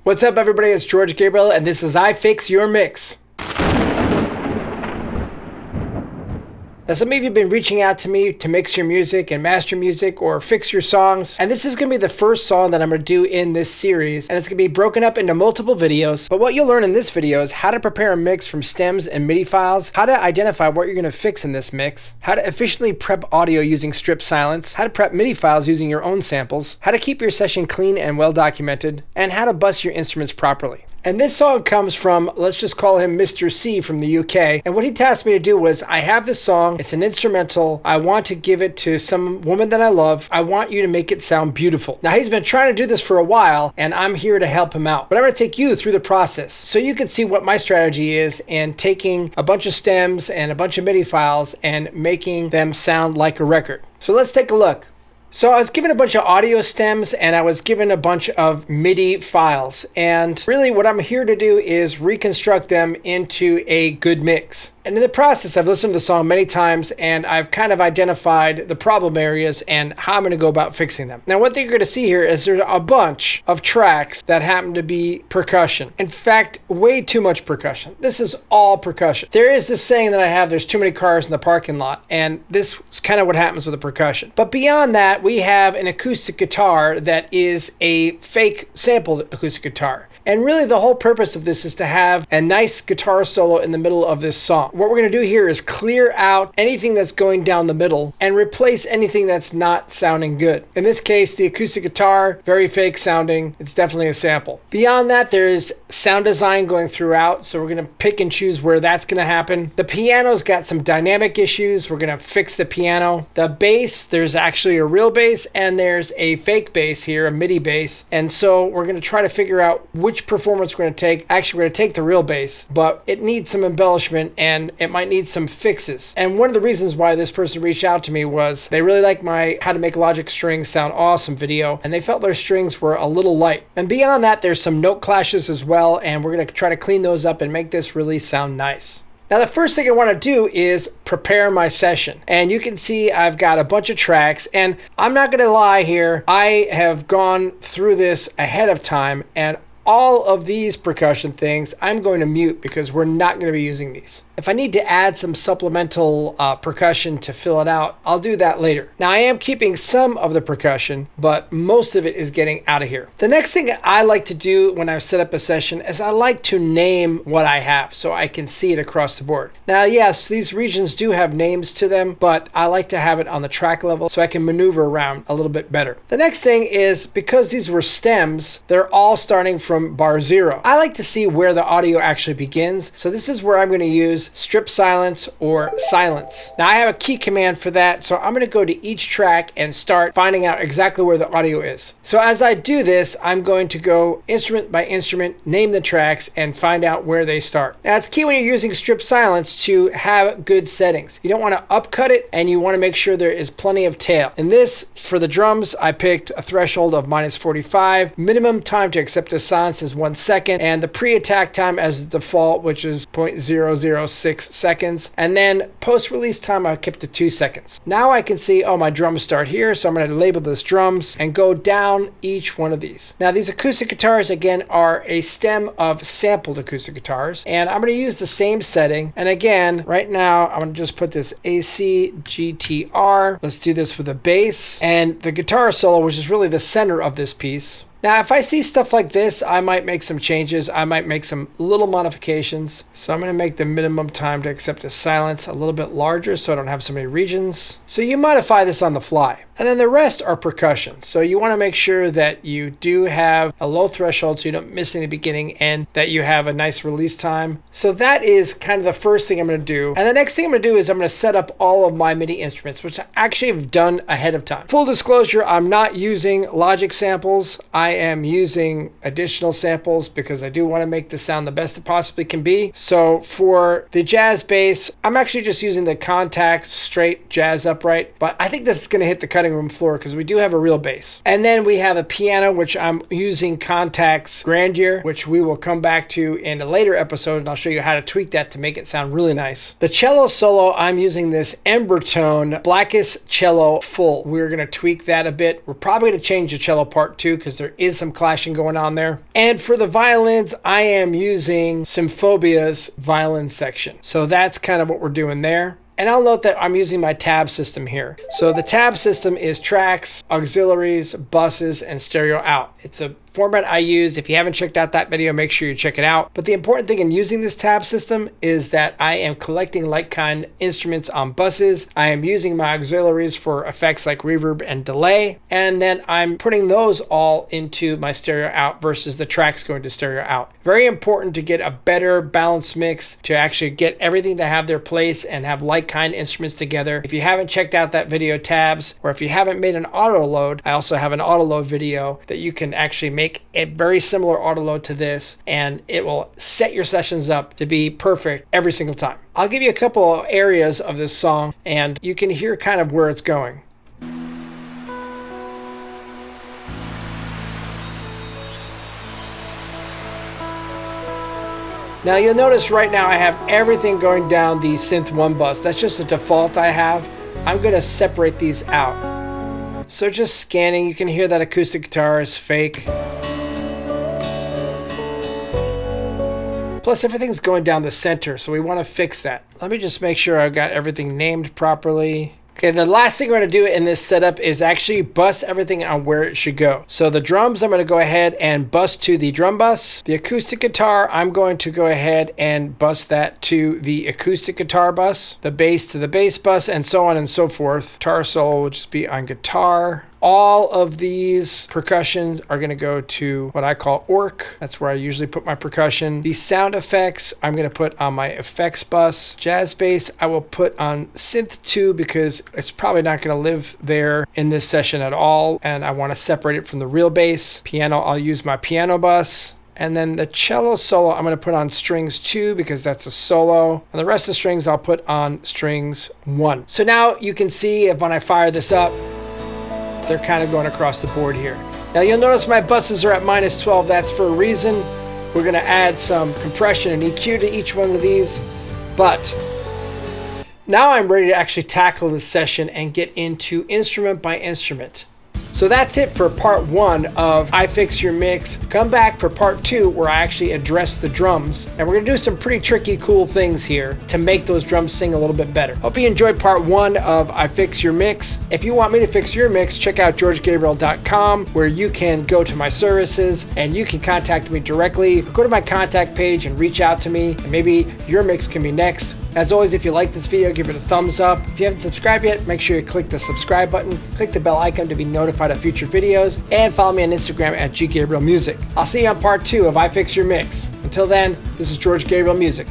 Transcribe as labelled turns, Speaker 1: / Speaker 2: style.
Speaker 1: What's up, everybody? It's George Gabriel, and this is I Fix Your Mix. Now, some of you have been reaching out to me to mix your music and master music or fix your songs. And this is going to be the first song that I'm going to do in this series. And it's going to be broken up into multiple videos. But what you'll learn in this video is how to prepare a mix from stems and MIDI files, how to identify what you're going to fix in this mix, how to efficiently prep audio using strip silence, how to prep MIDI files using your own samples, how to keep your session clean and well documented, and how to bus your instruments properly. And this song comes from, let's just call him Mr. C from the UK. And what he tasked me to do was, I have this song, it's an instrumental, I want to give it to some woman that I love, I want you to make it sound beautiful. Now he's been trying to do this for a while, and I'm here to help him out. But I'm gonna take you through the process so you can see what my strategy is in taking a bunch of stems and a bunch of MIDI files and making them sound like a record. So let's take a look. So I was given a bunch of audio stems and I was given a bunch of MIDI files. And really what I'm here to do is reconstruct them into a good mix. And in the process, I've listened to the song many times and I've kind of identified the problem areas and how I'm going to go about fixing them. Now, one thing you're going to see here is there's a bunch of tracks that happen to be percussion. In fact, way too much percussion. This is all percussion. There is this saying that I have, there's too many cars in the parking lot, and this is kind of what happens with the percussion. But beyond that, we have an acoustic guitar that is a fake sampled acoustic guitar. And really the whole purpose of this is to have a nice guitar solo in the middle of this song. What we're going to do here is clear out anything that's going down the middle and replace anything that's not sounding good. In this case, the acoustic guitar, very fake sounding. It's definitely a sample. Beyond that, there is sound design going throughout. So we're going to pick and choose where that's going to happen. The piano's got some dynamic issues. We're going to fix the piano. The bass, there's actually a real bass and there's a fake bass here, a MIDI bass. And so we're going to try to figure out which performance we're going to take. Actually, we're going to take the real bass, but it needs some embellishment and it might need some fixes. And one of the reasons why this person reached out to me was they really like my How to Make Logic Strings Sound Awesome video, and they felt their strings were a little light. And beyond that, there's some note clashes as well, and we're going to try to clean those up and make this really sound nice. Now, the first thing I want to do is prepare my session. And you can see I've got a bunch of tracks, and I'm not going to lie here. I have gone through this ahead of time, and all of these percussion things I'm going to mute because we're not going to be using these. If I need to add some supplemental percussion to fill it out, I'll do that later. Now, I am keeping some of the percussion, but most of it is getting out of here. The next thing I like to do when I set up a session is I like to name what I have so I can see it across the board. Now, yes, these regions do have names to them, but I like to have it on the track level so I can maneuver around a little bit better. The next thing is, because these were stems, they're all starting from bar 0. I like to see where the audio actually begins. So this is where I'm going to use strip silence or silence. Now I have a key command for that, so I'm going to go to each track and start finding out exactly where the audio is. So as I do this, I'm going to go instrument by instrument, name the tracks, and find out where they start. Now it's key when you're using strip silence to have good settings. You don't want to upcut it, and you want to make sure there is plenty of tail. In this, for the drums, I picked a threshold of -45, minimum time to accept a silence is 1 second, and the pre-attack time as the default, which is 0.006 seconds, and then post-release time I kept to 2 seconds. Now I can see, oh, my drums start here, so I'm going to label this drums and go down each one of these. Now these acoustic guitars again are a stem of sampled acoustic guitars, and I'm going to use the same setting. And again, right now I'm going to just put this AC GTR. Let's do this with a bass and the guitar solo, which is really the center of this piece. Now, if I see stuff like this, I might make some changes. I might make some little modifications. So I'm going to make the minimum time to accept a silence a little bit larger so I don't have so many regions. So you modify this on the fly. And then the rest are percussion. So you want to make sure that you do have a low threshold so you don't miss anything in the beginning and that you have a nice release time. So that is kind of the first thing I'm going to do. And the next thing I'm going to do is I'm going to set up all of my MIDI instruments, which I actually have done ahead of time. Full disclosure, I'm not using Logic samples. I am using additional samples because I do want to make this sound the best it possibly can be. So for the jazz bass, I'm actually just using the Contact straight jazz upright, but I think this is going to hit the cutting room floor because we do have a real bass. And then we have a piano, which I'm using Contact's Grandeur, which we will come back to in a later episode, and I'll show you how to tweak that to make it sound really nice. The cello solo, I'm using this Ember Tone Blackest Cello Full. We're going to tweak that a bit. We're probably going to change the cello part too because there is some clashing going on there. And for the violins, I am using Symphobia's violin section. So that's kind of what we're doing there. And I'll note that I'm using my T.A.B.S system here. So the T.A.B.S system is tracks, auxiliaries, buses, and stereo out. It's a format I use. If you haven't checked out that video, make sure you check it out. But the important thing in using this T.A.B.S system is that I am collecting like-kind instruments on buses. I am using my auxiliaries for effects like reverb and delay. And then I'm putting those all into my stereo out versus the tracks going to stereo out. Very important to get a better balanced mix to actually get everything to have their place and have like-kind instruments together. If you haven't checked out that video T.A.B.S, or if you haven't made an auto load, I also have an auto load video that you can actually make a very similar auto load to this, and it will set your sessions up to be perfect every single time. I'll give you a couple of areas of this song and you can hear kind of where it's going. Now you'll notice right now I have everything going down the synth 1 bus. That's just a default I have. I'm going to separate these out. So just scanning, you can hear that acoustic guitar is fake. Plus everything's going down the center, so we want to fix that. Let me just make sure I've got everything named properly. Okay, the last thing we're going to do in this setup is actually bus everything on where it should go. So the drums, I'm going to go ahead and bus to the drum bus. The acoustic guitar, I'm going to go ahead and bus that to the acoustic guitar bus. The bass to the bass bus, and so on and so forth. Guitar solo will just be on guitar. All of these percussions are going to go to what I call ORC. That's where I usually put my percussion. The sound effects I'm going to put on my effects bus. Jazz bass I will put on synth 2 because it's probably not going to live there in this session at all, and I want to separate it from the real bass. Piano, I'll use my piano bus. And then the cello solo I'm going to put on strings 2 because that's a solo. And the rest of the strings I'll put on strings 1. So now you can see if when I fire this up, they're kind of going across the board here. Now you'll notice my buses are at -12. That's for a reason. We're going to add some compression and EQ to each one of these. But now I'm ready to actually tackle this session and get into instrument by instrument. So that's it for part 1 of I Fix Your Mix. Come back for part 2 where I actually address the drums. And we're going to do some pretty tricky, cool things here to make those drums sing a little bit better. Hope you enjoyed part 1 of I Fix Your Mix. If you want me to fix your mix, check out georgegabriel.com where you can go to my services and you can contact me directly. Go to my contact page and reach out to me, and maybe your mix can be next. As always, if you like this video, give it a thumbs up. If you haven't subscribed yet, make sure you click the subscribe button, click the bell icon to be notified of future videos, and follow me on Instagram at ggabrielmusic. I'll see you on part 2 of I Fix Your Mix. Until then, this is George Gabriel Music.